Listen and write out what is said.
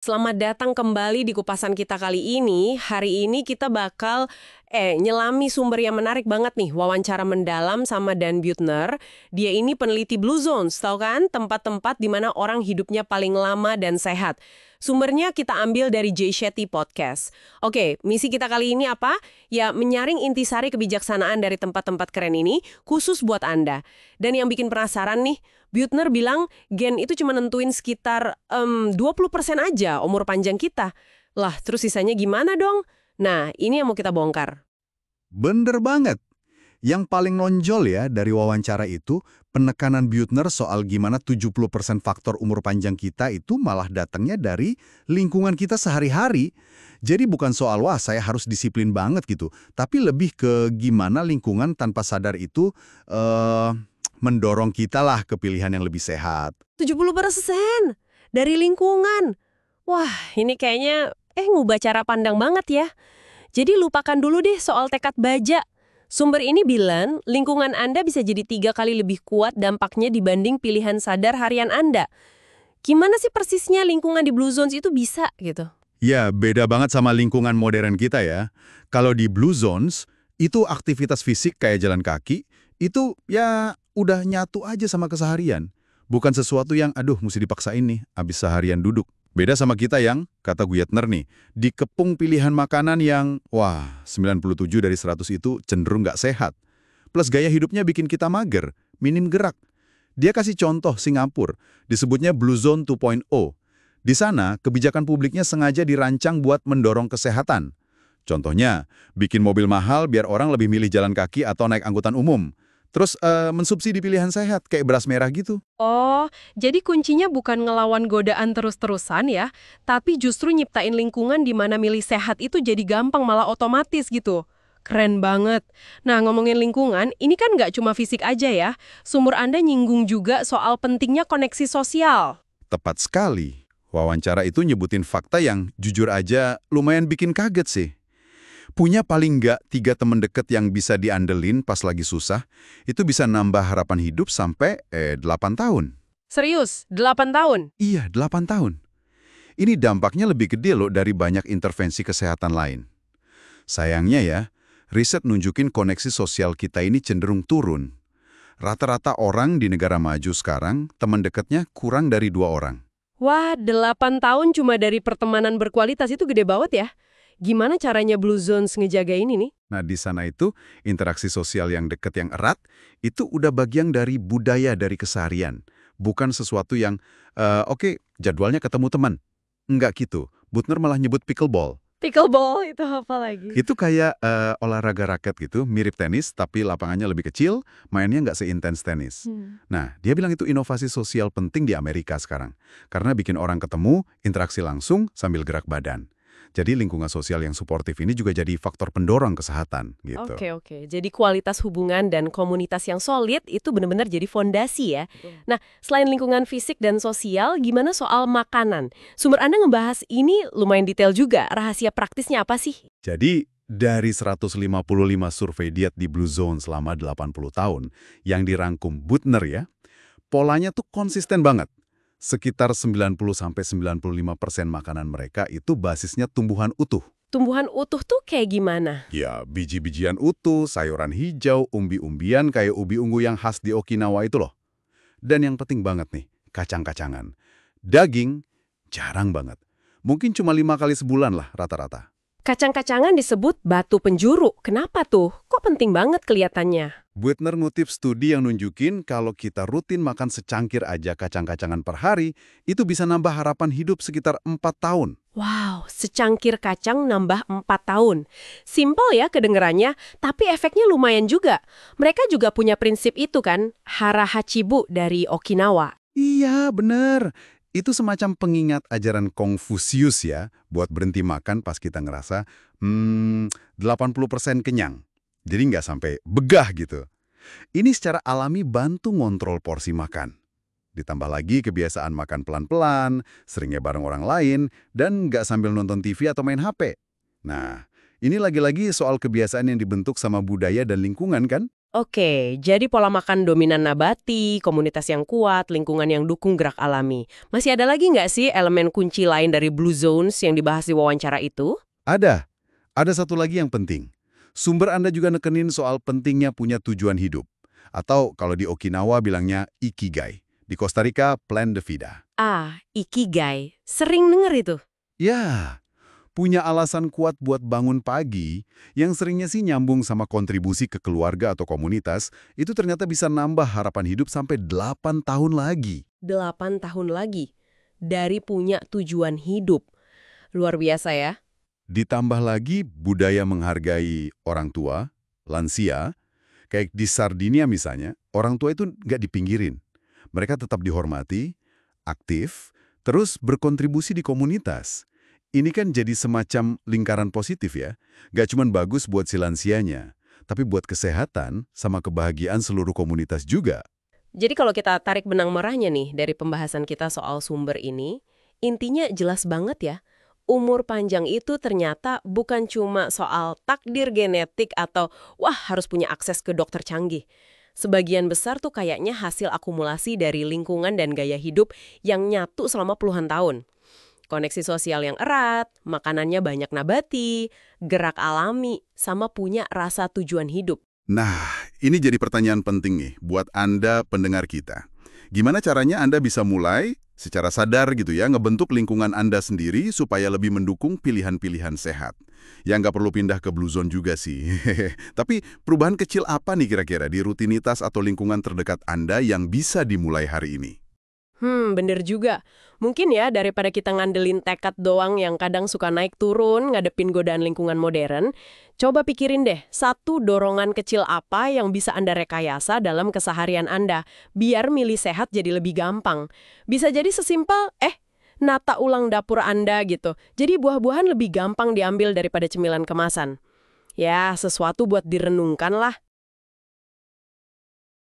Selamat datang kembali di kupasan kita kali ini. Hari ini kita bakal nyelami sumber yang menarik banget nih, wawancara mendalam sama Dan Buettner. Dia ini peneliti Blue Zones, tahu kan? Tempat-tempat di mana orang hidupnya paling lama dan sehat. Sumbernya kita ambil dari Jay Shetty Podcast. Oke, misi kita kali ini apa? Ya, menyaring intisari kebijaksanaan dari tempat-tempat keren ini, khusus buat Anda. Dan yang bikin penasaran nih, Buettner bilang gen itu cuma nentuin sekitar 20% aja umur panjang kita. Lah, terus sisanya gimana dong? Nah, ini yang mau kita bongkar. Bener banget. Yang paling nonjol ya dari wawancara itu, penekanan Buettner soal gimana 70% faktor umur panjang kita itu malah datangnya dari lingkungan kita sehari-hari. Jadi bukan soal, wah saya harus disiplin banget gitu, tapi lebih ke gimana lingkungan tanpa sadar itu mendorong kita lah ke pilihan yang lebih sehat. 70% dari lingkungan. Wah, ini kayaknya ngubah cara pandang banget ya. Jadi lupakan dulu deh soal tekad baja. Sumber ini bilang, lingkungan Anda bisa jadi 3 kali lebih kuat dampaknya dibanding pilihan sadar harian Anda. Gimana sih persisnya lingkungan di Blue Zones itu bisa gitu? Ya, beda banget sama lingkungan modern kita ya. Kalau di Blue Zones, itu aktivitas fisik kayak jalan kaki, itu ya udah nyatu aja sama keseharian. Bukan sesuatu yang, aduh mesti dipaksain nih, abis seharian duduk. Beda sama kita yang, kata Buettner nih, dikepung pilihan makanan yang, wah, 97 dari 100 itu cenderung nggak sehat. Plus gaya hidupnya bikin kita mager, minim gerak. Dia kasih contoh Singapura, disebutnya Blue Zone 2.0. Di sana, kebijakan publiknya sengaja dirancang buat mendorong kesehatan. Contohnya, bikin mobil mahal biar orang lebih milih jalan kaki atau naik angkutan umum. Terus mensubsidi pilihan sehat, kayak beras merah gitu. Oh, jadi kuncinya bukan ngelawan godaan terus-terusan ya, tapi justru nyiptain lingkungan di mana milih sehat itu jadi gampang malah otomatis gitu. Keren banget. Nah, ngomongin lingkungan, ini kan nggak cuma fisik aja ya. Sumber Anda nyinggung juga soal pentingnya koneksi sosial. Tepat sekali. Wawancara itu nyebutin fakta yang jujur aja lumayan bikin kaget sih. Punya paling nggak 3 teman deket yang bisa diandelin pas lagi susah, itu bisa nambah harapan hidup sampai 8 tahun. Serius, 8 tahun? Iya, 8 tahun. Ini dampaknya lebih gede loh dari banyak intervensi kesehatan lain. Sayangnya ya, riset nunjukin koneksi sosial kita ini cenderung turun. Rata-rata orang di negara maju sekarang, teman dekatnya kurang dari 2 orang. Wah, 8 tahun cuma dari pertemanan berkualitas itu gede banget ya. Gimana caranya Blue Zones ngejaga ini nih? Nah, di sana itu, interaksi sosial yang dekat yang erat, itu udah bagian dari budaya dari keseharian. Bukan sesuatu yang, oke, jadwalnya ketemu teman. Enggak gitu. Buettner malah nyebut pickleball. Pickleball itu apa lagi? Itu kayak olahraga raket gitu, mirip tenis, tapi lapangannya lebih kecil, mainnya nggak seintens tenis. Nah, dia bilang itu inovasi sosial penting di Amerika sekarang. Karena bikin orang ketemu, interaksi langsung sambil gerak badan. Jadi lingkungan sosial yang suportif ini juga jadi faktor pendorong kesehatan gitu. Oke. Jadi kualitas hubungan dan komunitas yang solid itu benar-benar jadi fondasi ya. Nah, selain lingkungan fisik dan sosial, gimana soal makanan? Sumber Anda ngebahas ini lumayan detail juga. Rahasia praktisnya apa sih? Jadi dari 155 survei diet di Blue Zone selama 80 tahun yang dirangkum Buettner ya, polanya tuh konsisten banget. Sekitar 90–95% makanan mereka itu basisnya tumbuhan utuh. Tumbuhan utuh tuh kayak gimana? Ya, biji-bijian utuh, sayuran hijau, umbi-umbian kayak ubi ungu yang khas di Okinawa itu loh. Dan yang penting banget nih, kacang-kacangan. Daging, jarang banget. Mungkin cuma 5 kali sebulan lah rata-rata. Kacang-kacangan disebut batu penjuru. Kenapa tuh? Kok penting banget kelihatannya? Buettner ngutip studi yang nunjukin kalau kita rutin makan secangkir aja kacang-kacangan per hari, itu bisa nambah harapan hidup sekitar 4 tahun. Wow, secangkir kacang nambah 4 tahun. Simpel ya kedengerannya, tapi efeknya lumayan juga. Mereka juga punya prinsip itu kan, hara hachibu dari Okinawa. Iya, bener. Itu semacam pengingat ajaran Konfusius ya, buat berhenti makan pas kita ngerasa 80% kenyang. Jadi nggak sampai begah gitu. Ini secara alami bantu ngontrol porsi makan. Ditambah lagi kebiasaan makan pelan-pelan, seringnya bareng orang lain, dan nggak sambil nonton TV atau main HP. Nah, ini lagi-lagi soal kebiasaan yang dibentuk sama budaya dan lingkungan kan? Oke, jadi pola makan dominan nabati, komunitas yang kuat, lingkungan yang dukung gerak alami. Masih ada lagi nggak sih elemen kunci lain dari Blue Zones yang dibahas di wawancara itu? Ada. Ada satu lagi yang penting. Sumber Anda juga nekenin soal pentingnya punya tujuan hidup. Atau kalau di Okinawa bilangnya Ikigai. Di Costa Rica, Plan de Vida. Ah, Ikigai. Sering denger itu. Ya, punya alasan kuat buat bangun pagi, yang seringnya sih nyambung sama kontribusi ke keluarga atau komunitas, itu ternyata bisa nambah harapan hidup sampai 8 tahun lagi. 8 tahun lagi. Dari punya tujuan hidup. Luar biasa ya. Ditambah lagi budaya menghargai orang tua, lansia, kayak di Sardinia misalnya, orang tua itu nggak dipinggirin. Mereka tetap dihormati, aktif, terus berkontribusi di komunitas. Ini kan jadi semacam lingkaran positif ya. Nggak cuma bagus buat si lansianya, tapi buat kesehatan sama kebahagiaan seluruh komunitas juga. Jadi kalau kita tarik benang merahnya nih dari pembahasan kita soal sumber ini, intinya jelas banget ya. Umur panjang itu ternyata bukan cuma soal takdir genetik atau wah harus punya akses ke dokter canggih. Sebagian besar tuh kayaknya hasil akumulasi dari lingkungan dan gaya hidup yang nyatu selama puluhan tahun. Koneksi sosial yang erat, makanannya banyak nabati, gerak alami, sama punya rasa tujuan hidup. Nah, ini jadi pertanyaan penting nih buat Anda pendengar kita. Gimana caranya Anda bisa mulai secara sadar gitu ya, ngebentuk lingkungan Anda sendiri supaya lebih mendukung pilihan-pilihan sehat. Ya nggak perlu pindah ke Blue Zone juga sih. Tapi perubahan kecil apa nih kira-kira di rutinitas atau lingkungan terdekat Anda yang bisa dimulai hari ini? Bener juga. Mungkin ya daripada kita ngandelin tekad doang yang kadang suka naik turun ngadepin godaan lingkungan modern, coba pikirin deh satu dorongan kecil apa yang bisa Anda rekayasa dalam keseharian Anda, biar milih sehat jadi lebih gampang. Bisa jadi sesimpel, nata ulang dapur Anda gitu. Jadi buah-buahan lebih gampang diambil daripada cemilan kemasan. Ya, sesuatu buat direnungkan lah.